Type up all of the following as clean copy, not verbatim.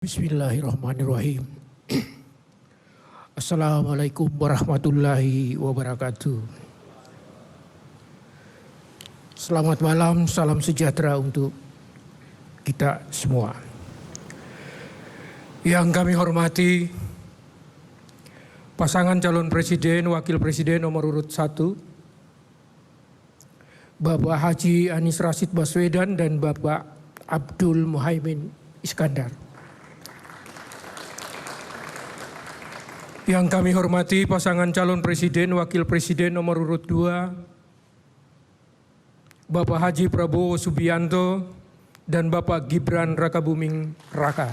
Bismillahirrahmanirrahim. Assalamualaikum warahmatullahi wabarakatuh. Selamat malam, salam sejahtera untuk kita semua. Yang kami hormati pasangan calon presiden, wakil presiden nomor urut 1, Bapak Haji Anies Rashid Baswedan dan Bapak Abdul Muhaimin Iskandar. Yang kami hormati pasangan calon presiden, wakil presiden nomor urut 2, Bapak Haji Prabowo Subianto dan Bapak Gibran Rakabuming Raka.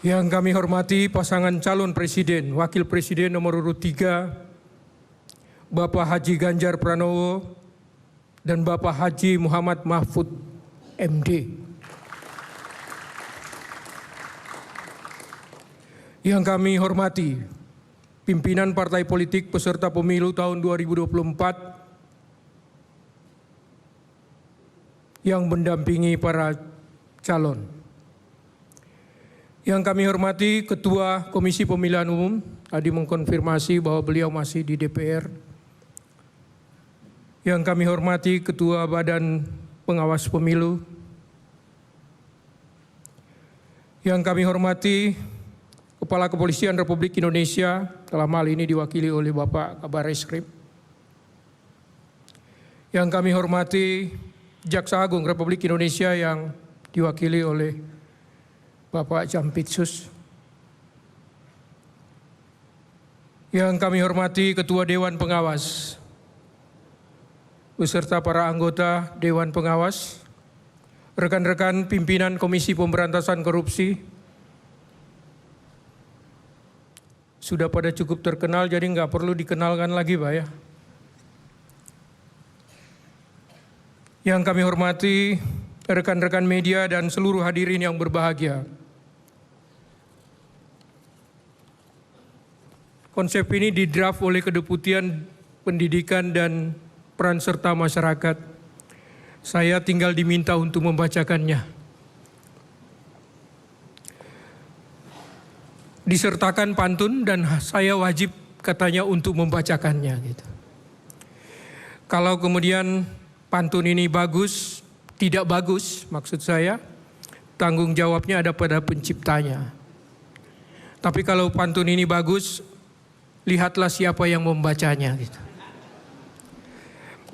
Yang kami hormati pasangan calon presiden, wakil presiden nomor urut 3, Bapak Haji Ganjar Pranowo dan Bapak Haji Muhammad Mahfud MD. Yang kami hormati pimpinan partai politik peserta pemilu tahun 2024 yang mendampingi para calon. Yang kami hormati Ketua Komisi Pemilihan Umum, tadi mengkonfirmasi bahwa beliau masih di DPR. Yang kami hormati Ketua Badan Pengawas Pemilu. Yang kami hormati Kepala Kepolisian Republik Indonesia, dalam hal ini diwakili oleh Bapak Kabar Eskrim. Yang kami hormati Jaksa Agung Republik Indonesia yang diwakili oleh Bapak Jampitsus. Yang kami hormati Ketua Dewan Pengawas, beserta para anggota Dewan Pengawas, rekan-rekan pimpinan Komisi Pemberantasan Korupsi, sudah pada cukup terkenal, jadi nggak perlu dikenalkan lagi, Pak ya. Yang kami hormati rekan-rekan media dan seluruh hadirin yang berbahagia. Konsep ini didraft oleh Kedeputian Pendidikan dan Peran Serta Masyarakat. Saya tinggal diminta untuk membacakannya. Disertakan pantun dan saya wajib katanya untuk membacakannya gitu. Kalau kemudian pantun ini bagus, tidak bagus, maksud saya tanggung jawabnya ada pada penciptanya. Tapi kalau pantun ini bagus, lihatlah siapa yang membacanya gitu.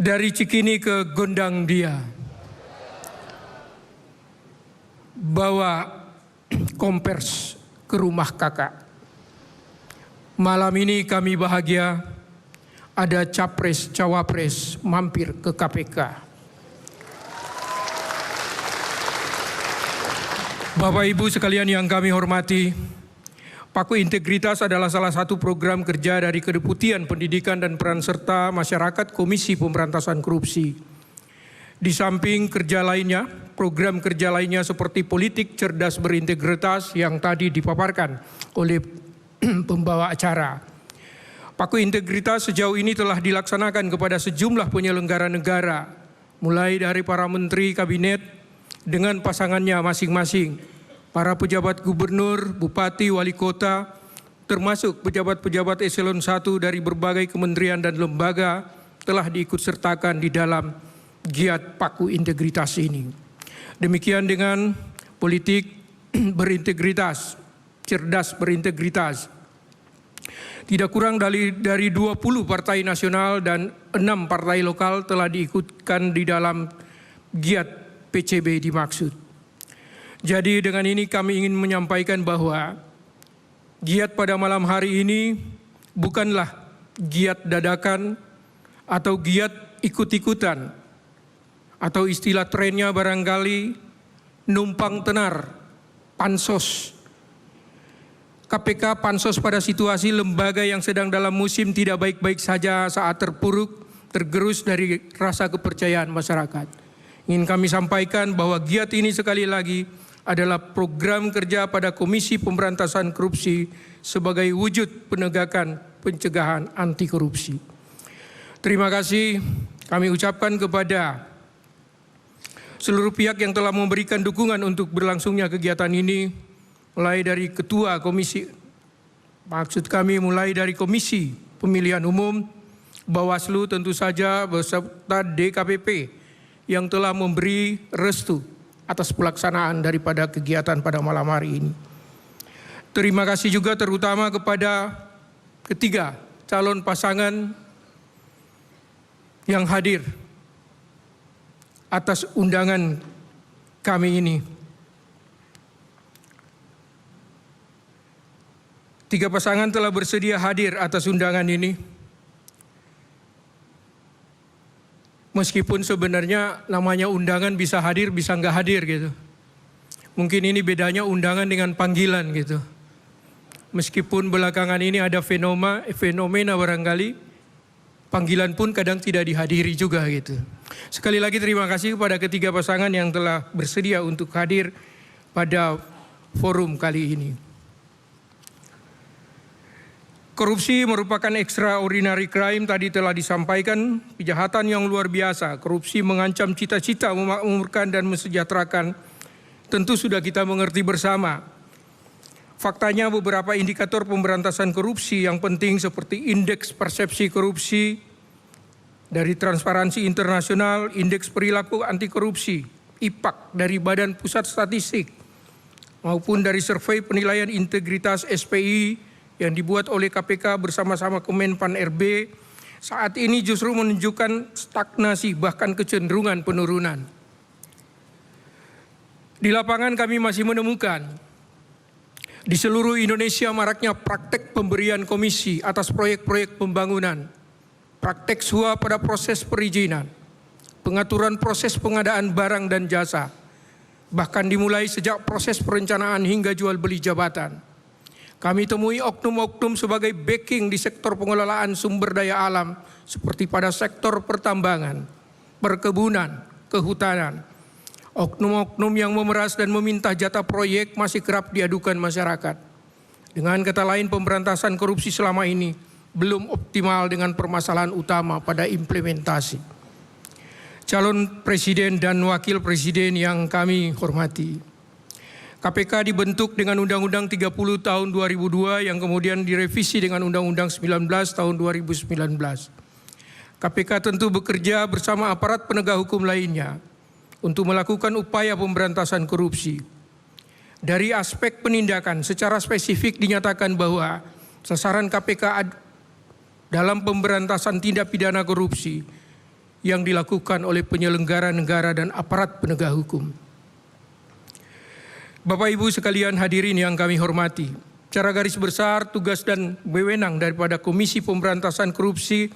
Dari Cikini ke Gondang Dia, bawa kompers ke rumah kakak. Malam ini kami bahagia ada capres cawapres mampir ke KPK. Bapak Ibu sekalian yang kami hormati, Paku Integritas adalah salah satu program kerja dari Kedeputian Pendidikan dan Peran Serta Masyarakat Komisi Pemberantasan Korupsi. Di samping kerja lainnya, program kerja lainnya seperti politik cerdas berintegritas yang tadi dipaparkan oleh pembawa acara. Paku Integritas sejauh ini telah dilaksanakan kepada sejumlah penyelenggara negara, mulai dari para menteri kabinet dengan pasangannya masing-masing, para pejabat gubernur, bupati, wali kota, termasuk pejabat-pejabat eselon 1 dari berbagai kementerian dan lembaga telah diikutsertakan di dalam giat Paku Integritas ini. Demikian dengan politik berintegritas, cerdas berintegritas. Tidak kurang dari 20 partai nasional dan 6 partai lokal telah diikutkan di dalam giat PCB dimaksud. Jadi dengan ini kami ingin menyampaikan bahwa giat pada malam hari ini bukanlah giat dadakan atau giat ikut-ikutan, atau istilah trennya barangkali numpang tenar, pansos. KPK pansos pada situasi lembaga yang sedang dalam musim tidak baik-baik saja saat terpuruk, tergerus dari rasa kepercayaan masyarakat. Ingin kami sampaikan bahwa giat ini sekali lagi adalah program kerja pada Komisi Pemberantasan Korupsi sebagai wujud penegakan pencegahan anti korupsi. Terima kasih kami ucapkan kepada seluruh pihak yang telah memberikan dukungan untuk berlangsungnya kegiatan ini, mulai dari Ketua Komisi, maksud kami mulai dari Komisi Pemilihan Umum, Bawaslu tentu saja beserta DKPP yang telah memberi restu atas pelaksanaan daripada kegiatan pada malam hari ini. Terima kasih juga terutama kepada ketiga calon pasangan yang hadir atas undangan kami ini. Tiga pasangan telah bersedia hadir atas undangan ini. Meskipun sebenarnya namanya undangan bisa hadir, bisa nggak hadir gitu. Mungkin ini bedanya undangan dengan panggilan gitu. Meskipun belakangan ini ada fenomena barangkali, panggilan pun kadang tidak dihadiri juga gitu. Sekali lagi terima kasih kepada ketiga pasangan yang telah bersedia untuk hadir pada forum kali ini. Korupsi merupakan extraordinary crime, tadi telah disampaikan, kejahatan yang luar biasa. Korupsi mengancam cita-cita memakmurkan dan mesejahterakan, tentu sudah kita mengerti bersama. Faktanya beberapa indikator pemberantasan korupsi yang penting seperti indeks persepsi korupsi dari Transparansi Internasional, indeks perilaku anti korupsi, IPAK dari Badan Pusat Statistik, maupun dari survei penilaian integritas SPI yang dibuat oleh KPK bersama-sama Kemenpan RB, saat ini justru menunjukkan stagnasi bahkan kecenderungan penurunan. Di lapangan kami masih menemukan di seluruh Indonesia maraknya praktek pemberian komisi atas proyek-proyek pembangunan, praktek suap pada proses perizinan, pengaturan proses pengadaan barang dan jasa, bahkan dimulai sejak proses perencanaan hingga jual beli jabatan. Kami temui oknum-oknum sebagai backing di sektor pengelolaan sumber daya alam seperti pada sektor pertambangan, perkebunan, kehutanan. Oknum-oknum yang memeras dan meminta jatah proyek masih kerap diadukan masyarakat. Dengan kata lain, pemberantasan korupsi selama ini belum optimal dengan permasalahan utama pada implementasi. Calon presiden dan wakil presiden yang kami hormati, KPK dibentuk dengan Undang-Undang 30 tahun 2002 yang kemudian direvisi dengan Undang-Undang 19 tahun 2019. KPK tentu bekerja bersama aparat penegak hukum lainnya untuk melakukan upaya pemberantasan korupsi. Dari aspek penindakan, secara spesifik dinyatakan bahwa sasaran KPK dalam pemberantasan tindak pidana korupsi yang dilakukan oleh penyelenggara negara dan aparat penegak hukum. Bapak Ibu sekalian hadirin yang kami hormati, secara garis besar tugas dan wewenang daripada Komisi Pemberantasan Korupsi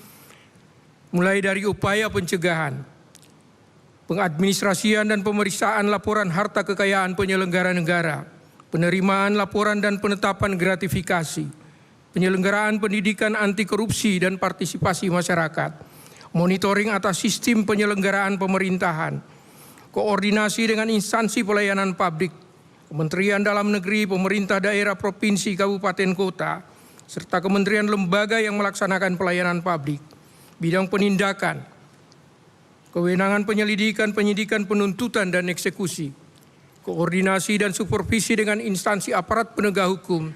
mulai dari upaya pencegahan, pengadministrasian dan pemeriksaan laporan harta kekayaan penyelenggara negara, penerimaan laporan dan penetapan gratifikasi, penyelenggaraan pendidikan anti korupsi dan partisipasi masyarakat, monitoring atas sistem penyelenggaraan pemerintahan, koordinasi dengan instansi pelayanan publik, Kementerian Dalam Negeri, pemerintah daerah, provinsi, kabupaten, kota, serta kementerian lembaga yang melaksanakan pelayanan publik, bidang penindakan, kewenangan penyelidikan, penyidikan, penuntutan, dan eksekusi, koordinasi dan supervisi dengan instansi aparat penegak hukum,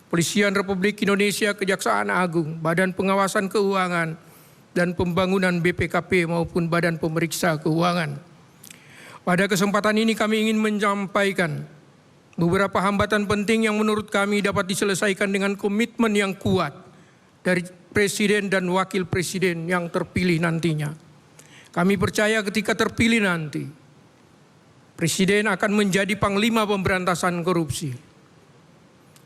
Kepolisian Republik Indonesia, Kejaksaan Agung, Badan Pengawasan Keuangan, dan Pembangunan BPKP maupun Badan Pemeriksa Keuangan. Pada kesempatan ini kami ingin menyampaikan beberapa hambatan penting yang menurut kami dapat diselesaikan dengan komitmen yang kuat dari Presiden dan Wakil Presiden yang terpilih nantinya. Kami percaya ketika terpilih nanti, Presiden akan menjadi Panglima Pemberantasan Korupsi,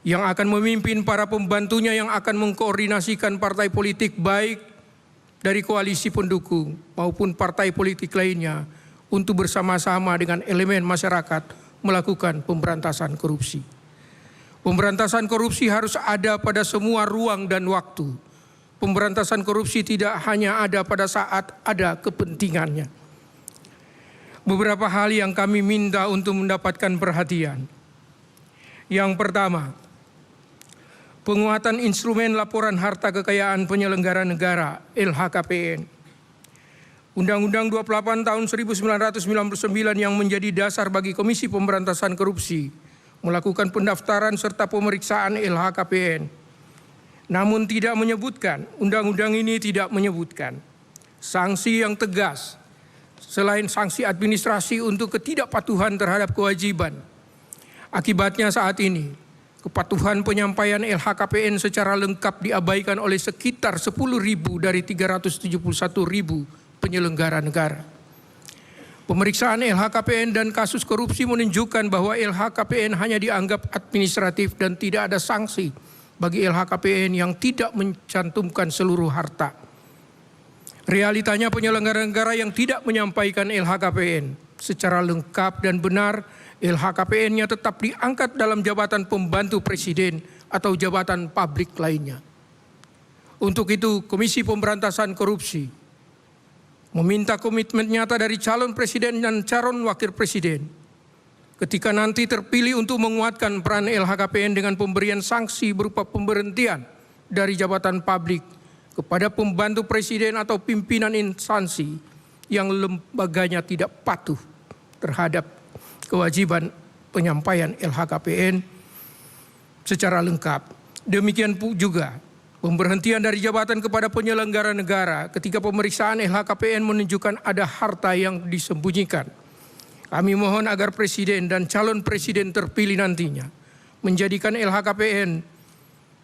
yang akan memimpin para pembantunya yang akan mengkoordinasikan partai politik baik dari koalisi pendukung maupun partai politik lainnya untuk bersama-sama dengan elemen masyarakat melakukan pemberantasan korupsi. Pemberantasan korupsi harus ada pada semua ruang dan waktu. Pemberantasan korupsi tidak hanya ada pada saat ada kepentingannya. Beberapa hal yang kami minta untuk mendapatkan perhatian. Yang pertama, penguatan instrumen laporan harta kekayaan penyelenggara negara (LHKPN). Undang-Undang 28 tahun 1999 yang menjadi dasar bagi Komisi Pemberantasan Korupsi melakukan pendaftaran serta pemeriksaan LHKPN. Namun tidak menyebutkan, undang-undang ini tidak menyebutkan sanksi yang tegas selain sanksi administrasi untuk ketidakpatuhan terhadap kewajiban. Akibatnya saat ini, kepatuhan penyampaian LHKPN secara lengkap diabaikan oleh sekitar 10.000 dari 371.000 penyelenggara negara. Pemeriksaan LHKPN dan kasus korupsi menunjukkan bahwa LHKPN hanya dianggap administratif dan tidak ada sanksi bagi LHKPN yang tidak mencantumkan seluruh harta. Realitanya penyelenggara negara yang tidak menyampaikan LHKPN secara lengkap dan benar, LHKPN-nya tetap diangkat dalam jabatan pembantu presiden atau jabatan publik lainnya. Untuk itu, Komisi Pemberantasan Korupsi meminta komitmen nyata dari calon presiden dan calon wakil presiden ketika nanti terpilih untuk menguatkan peran LHKPN dengan pemberian sanksi berupa pemberhentian dari jabatan publik kepada pembantu presiden atau pimpinan instansi yang lembaganya tidak patuh terhadap kewajiban penyampaian LHKPN secara lengkap. Demikian juga pemberhentian dari jabatan kepada penyelenggara negara ketika pemeriksaan LHKPN menunjukkan ada harta yang disembunyikan. Kami mohon agar presiden dan calon presiden terpilih nantinya menjadikan LHKPN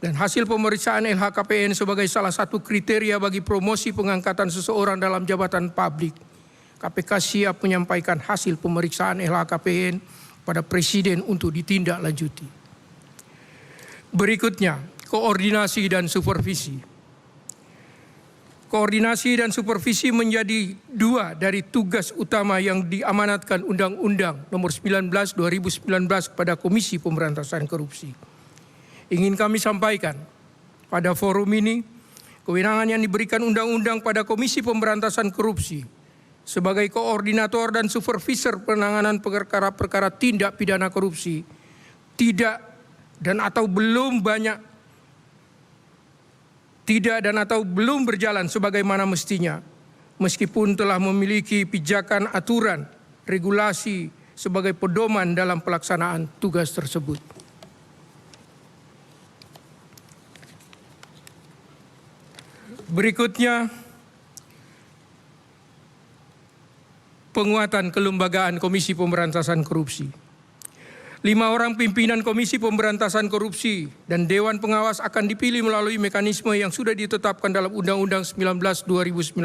dan hasil pemeriksaan LHKPN sebagai salah satu kriteria bagi promosi pengangkatan seseorang dalam jabatan publik. KPK siap menyampaikan hasil pemeriksaan LHKPN pada presiden untuk ditindaklanjuti. Berikutnya, koordinasi dan supervisi. Koordinasi dan supervisi menjadi dua dari tugas utama yang diamanatkan Undang-Undang Nomor 19 2019 kepada Komisi Pemberantasan Korupsi. Ingin kami sampaikan pada forum ini, kewenangan yang diberikan undang-undang pada Komisi Pemberantasan Korupsi sebagai koordinator dan supervisor penanganan perkara-perkara tindak pidana korupsi tidak dan atau belum berjalan sebagaimana mestinya, meskipun telah memiliki pijakan aturan, regulasi sebagai pedoman dalam pelaksanaan tugas tersebut. Berikutnya, penguatan kelembagaan Komisi Pemberantasan Korupsi. 5 orang pimpinan Komisi Pemberantasan Korupsi dan Dewan Pengawas akan dipilih melalui mekanisme yang sudah ditetapkan dalam Undang-Undang 19 2019.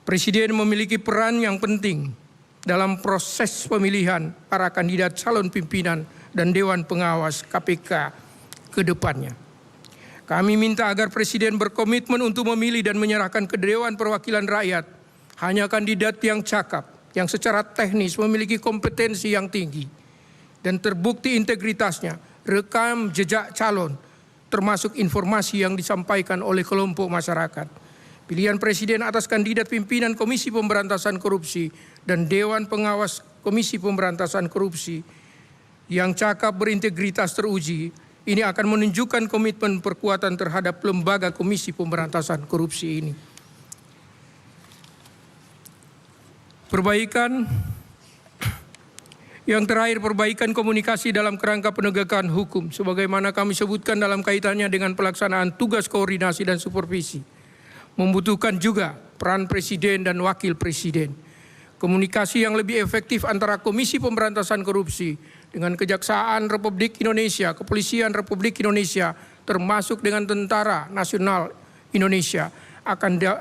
Presiden memiliki peran yang penting dalam proses pemilihan para kandidat calon pimpinan dan Dewan Pengawas KPK ke depannya. Kami minta agar Presiden berkomitmen untuk memilih dan menyerahkan ke Dewan Perwakilan Rakyat hanya kandidat yang cakap, yang secara teknis memiliki kompetensi yang tinggi dan terbukti integritasnya, rekam jejak calon, termasuk informasi yang disampaikan oleh kelompok masyarakat. Pilihan Presiden atas kandidat pimpinan Komisi Pemberantasan Korupsi dan Dewan Pengawas Komisi Pemberantasan Korupsi yang cakap, berintegritas, teruji, ini akan menunjukkan komitmen perkuatan terhadap lembaga Komisi Pemberantasan Korupsi ini. Perbaikan yang terakhir, perbaikan komunikasi dalam kerangka penegakan hukum sebagaimana kami sebutkan dalam kaitannya dengan pelaksanaan tugas koordinasi dan supervisi membutuhkan juga peran Presiden dan Wakil Presiden. Komunikasi yang lebih efektif antara Komisi Pemberantasan Korupsi dengan Kejaksaan Republik Indonesia, Kepolisian Republik Indonesia, termasuk dengan Tentara Nasional Indonesia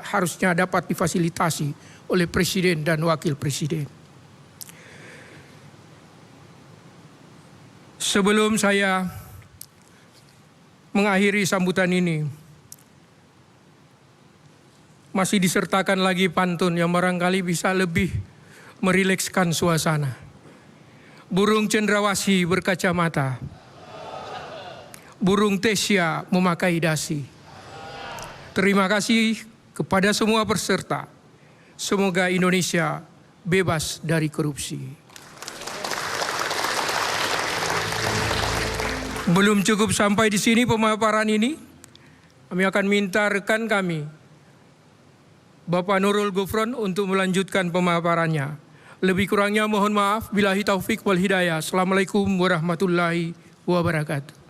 harusnya dapat difasilitasi oleh Presiden dan Wakil Presiden. Sebelum saya mengakhiri sambutan ini, masih disertakan lagi pantun yang barangkali bisa lebih merilekskan suasana. Burung cendrawasih berkacamata, burung tesia memakai dasi. Terima kasih kepada semua peserta. Semoga Indonesia bebas dari korupsi. Belum cukup sampai di sini pemaparan ini, kami akan minta rekan kami Bapak Nurul Gufron untuk melanjutkan pemaparannya. Lebih kurangnya mohon maaf. Billahi taufik wal hidayah. Assalamualaikum warahmatullahi wabarakatuh.